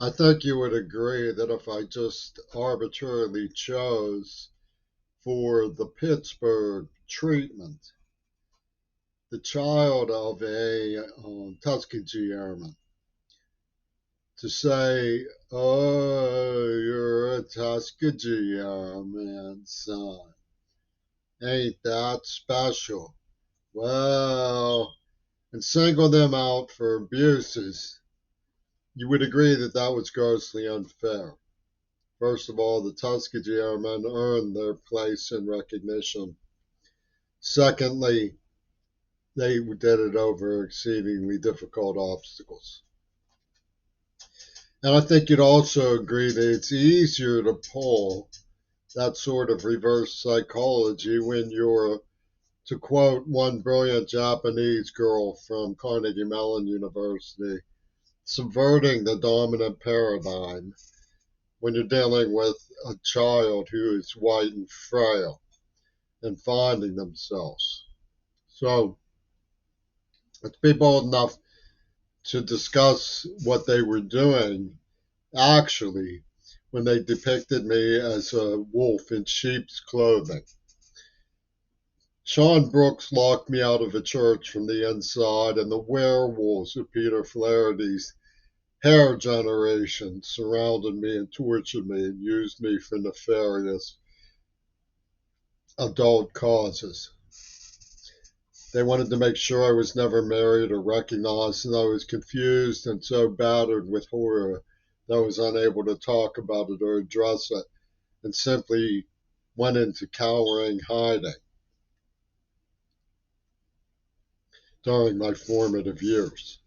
I think you would agree that if I just arbitrarily chose for the Pittsburgh treatment the child of a Tuskegee Airman to say, "Oh, you're a Tuskegee Airman, son. Ain't that special?" Well, and single them out for abuses, you would agree that that was grossly unfair. First of all, the Tuskegee Airmen earned their place in recognition. Secondly, they did it over exceedingly difficult obstacles. And I think you'd also agree that it's easier to pull that sort of reverse psychology when you're, to quote one brilliant Japanese girl from Carnegie Mellon University, subverting the dominant paradigm when you're dealing with a child who is white and frail and finding themselves. So let's be bold enough to discuss what they were doing actually when they depicted me as a wolf in sheep's clothing. Sean Brooks locked me out of a church from the inside, and the werewolves of Peter Flaherty's hair generation surrounded me and tortured me and used me for nefarious adult causes. They wanted to make sure I was never married or recognized, and I was confused and so battered with horror that I was unable to talk about it or address it, and simply went into cowering hiding during my formative years.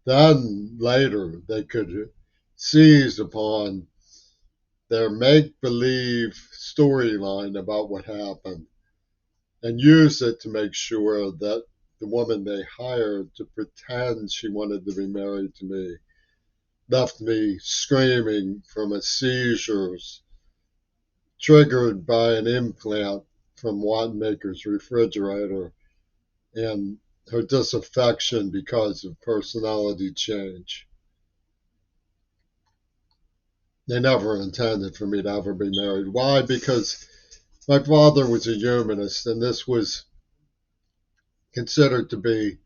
Then later they could seize upon their make believe storyline about what happened and use it to make sure that the woman they hired to pretend she wanted to be married to me left me screaming from a seizures triggered by an implant from Wanamaker's refrigerator and her disaffection because of personality change. They never intended for me to ever be married. Why? Because my father was a humanist, and this was considered to be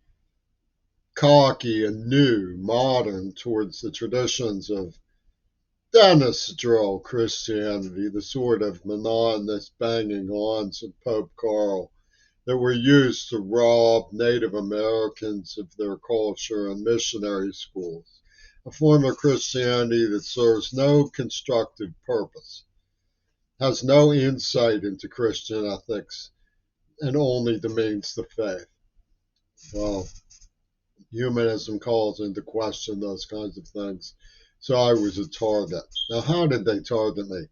cocky and new, modern towards the traditions of Dennis Drill Christianity, the sort of monotonous banging ons of Pope Carl that were used to rob Native Americans of their culture in missionary schools, a form of Christianity that serves no constructive purpose, has no insight into Christian ethics, and only demeans the faith. Well, humanism calls into question those kinds of things. So I was a target. Now, how did they target me?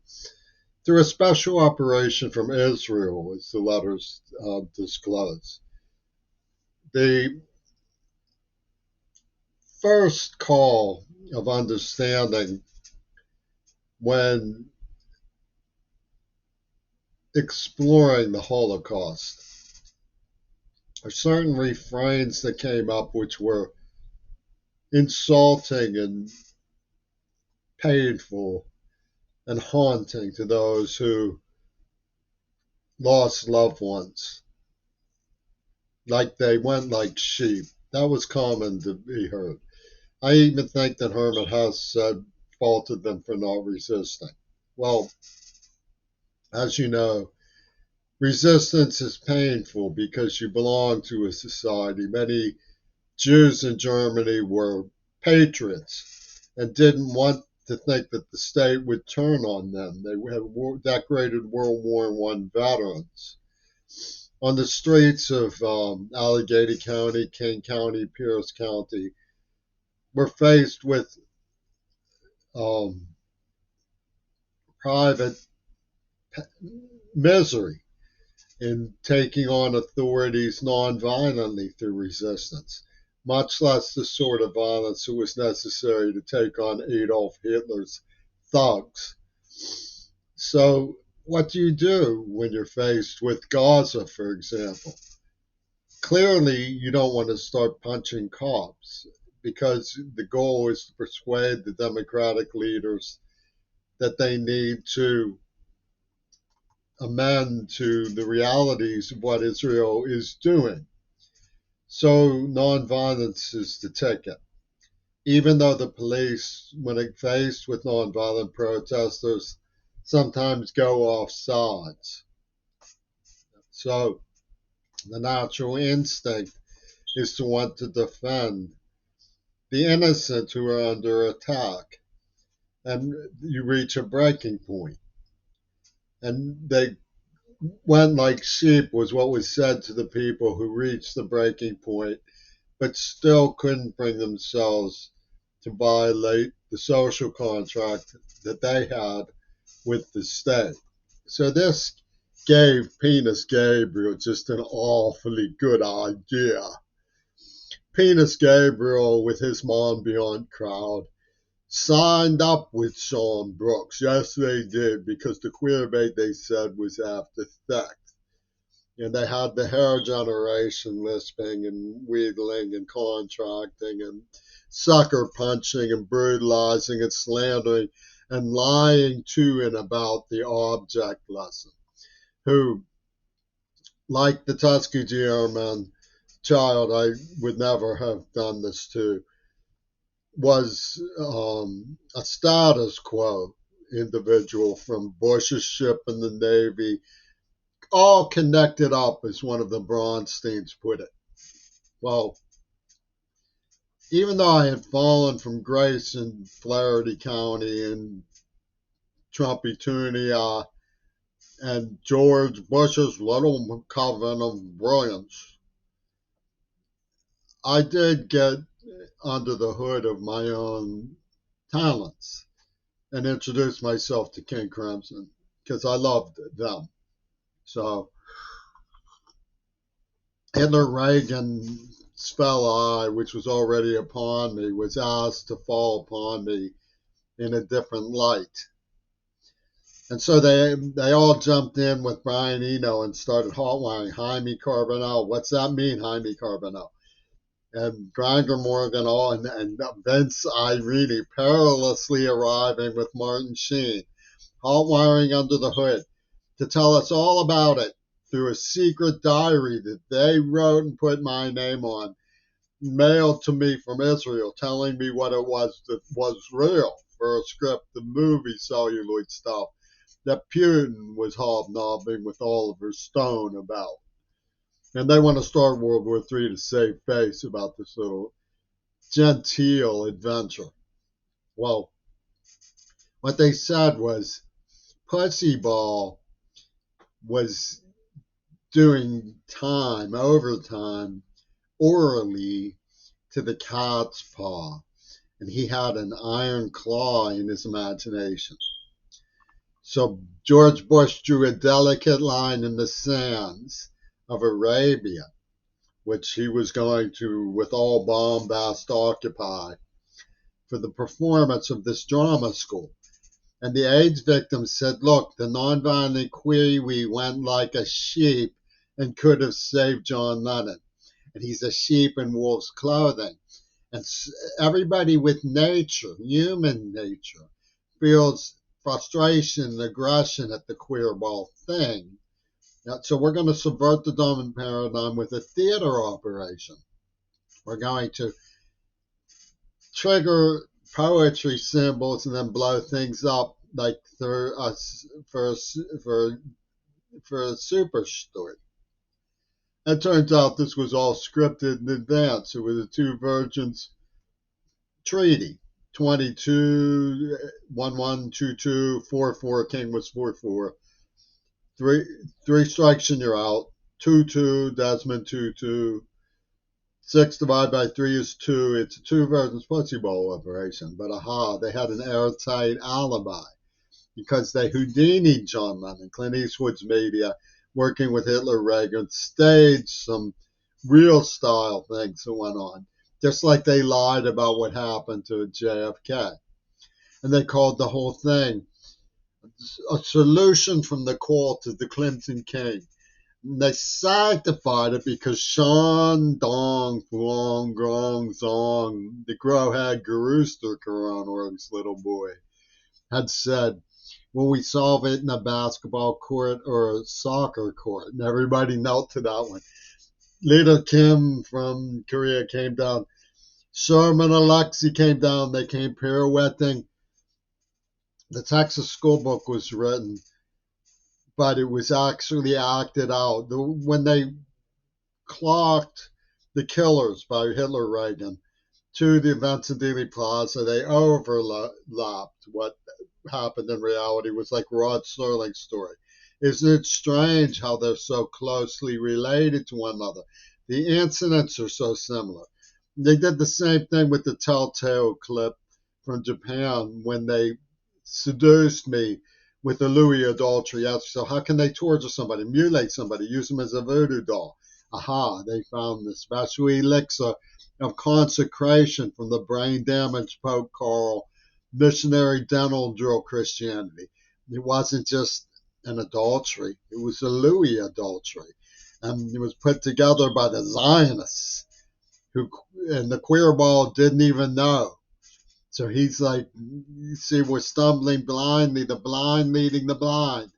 Through a special operation from Israel, as the letters disclose. The first call of understanding when exploring the Holocaust are certain refrains that came up which were insulting and painful and haunting to those who lost loved ones. Like they went like sheep. That was common to be heard. I even think that Herman Hesse said faulted them for not resisting. Well, as you know, resistance is painful because you belong to a society. Many Jews in Germany were patriots and didn't want to think that the state would turn on them. They had decorated World War I veterans. On the streets of Allegheny County, King County, Pierce County, we're faced with um, private misery in taking on authorities nonviolently through resistance, much less the sort of violence that was necessary to take on Adolf Hitler's thugs. So, what do you do when you're faced with Gaza, for example? Clearly, you don't want to start punching cops. because the goal is to persuade the Democratic leaders that they need to amend to the realities of what Israel is doing. So nonviolence is the ticket. Even though the police, when faced with nonviolent protesters, sometimes go off sides. So the natural instinct is to want to defend the innocent who are under attack. And you reach a breaking point. And they went like sheep, was what was said to the people who reached the breaking point, but still couldn't bring themselves to violate the social contract that they had with the state. So this gave Penis Gabriel just an awfully good idea. Penis Gabriel, with his Monbiot crowd, signed up with Sean Brooks. Yes, they did, because the queer bait, they said, was after theft. And they had the hair generation lisping and wheedling and contracting and sucker punching and brutalizing and slandering and lying to and about the object lesson, who, like the Tuskegee Airmen child I would never have done this to, was a status quo individual from Bush's ship in the Navy, all connected up, as one of the Bronsteins put it. Well, even though I had fallen from grace in Flaherty County and Trumpetunia and George Bush's little coven of brilliance, I did get under the hood of my own talents and introduced myself to King Crimson because I loved them. So Hitler Reagan's fellow eye, which was already upon me, was asked to fall upon me in a different light. And so they all jumped in with Brian Eno and started hotwiring Jaime Carbonell. What's that mean, Jaime Carbonell? And Grinder Morgan and Vince Irini perilously arriving with Martin Sheen, hotwiring under the hood to tell us all about it through a secret diary that they wrote and put my name on, mailed to me from Israel, telling me what it was that was real for a script, the movie celluloid stuff that Putin was hobnobbing with Oliver Stone about. And they want to start World War III to save face about this little genteel adventure. Well, what they said was Pussyball was doing time, overtime, orally to the cat's paw, and he had an iron claw in his imagination. So George Bush drew a delicate line in the sands of Arabia, which he was going to, with all bombast, occupy for the performance of this drama school. And the AIDS victims said, look, the nonviolent Kiwi went like a sheep and could have saved John Lennon. And he's a sheep in wolf's clothing. And everybody with nature, human nature, feels frustration and aggression at the queer ball thing. Now, so we're going to subvert the dominant paradigm with a theater operation. We're going to trigger poetry symbols and then blow things up like for a super story. It turns out this was all scripted in advance. It was a Two Virgins treaty. 22, 1122, 44, King was 44. Three strikes and you're out. 2-2, Desmond 2-2. 6 divided by 3 is 2. It's a Two Virgins Pussyball operation. But they had an airtight alibi because they Houdini'd John Lennon. Clint Eastwood's media, working with Hitler Reagan, staged some real style things that went on, just like they lied about what happened to JFK. And they called the whole thing a solution from the call to the Clinton King. And they sanctified it because Shan Dong Fuang Gong Zong, the Grohad Garuster Koranorg's little boy, had said, when we solve it in a basketball court or a soccer court, and everybody knelt to that one. Little Kim from Korea came down. Sherman Alexie came down. They came pirouetting. The Texas school book was written, but it was actually acted out. When they clocked The Killers by Hitler Reagan to the events in Dealey Plaza, they overlapped. What happened in reality was like Rod Serling's story. Isn't it strange how they're so closely related to one another? The incidents are so similar. They did the same thing with the Telltale clip from Japan when they seduced me with the Louis adultery. So how can they torture somebody, mutilate somebody, use them as a voodoo doll? Aha, they found the special elixir of consecration from the brain damaged Pope Carl, missionary dental drill Christianity. It wasn't just an adultery, it was a Louis adultery. And it was put together by the Zionists, who, and the queer ball didn't even know. So he's like, you see, we're stumbling blindly, the blind leading the blind.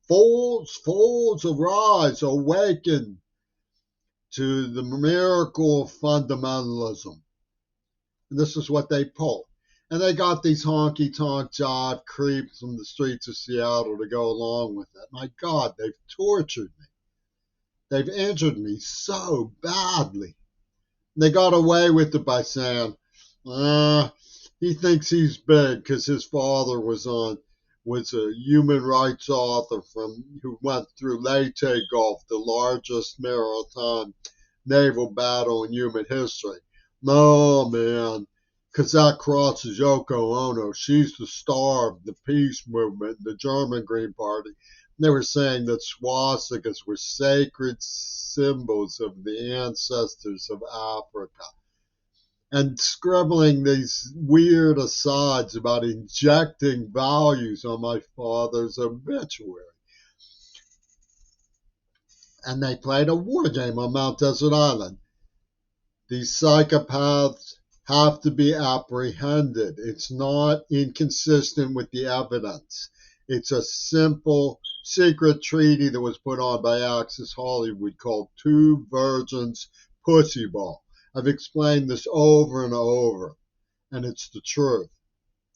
Fools, fools, arise, awaken to the miracle of fundamentalism. And this is what they pull. And they got these honky-tonk jive creeps from the streets of Seattle to go along with it. My God, they've tortured me. They've injured me so badly. They got away with it by saying, he thinks he's big because his father was a human rights author who went through Leyte Gulf, the largest maritime naval battle in human history. No, man, because that crosses Yoko Ono. She's the star of the peace movement, the German Green Party. They were saying that swastikas were sacred symbols of the ancestors of Africa, and scribbling these weird asides about injecting values on my father's obituary. And they played a war game on Mount Desert Island. These psychopaths have to be apprehended. It's not inconsistent with the evidence. It's a simple secret treaty that was put on by Access Hollywood called Two Virgins Pussy Ball. I've explained this over and over, and it's the truth.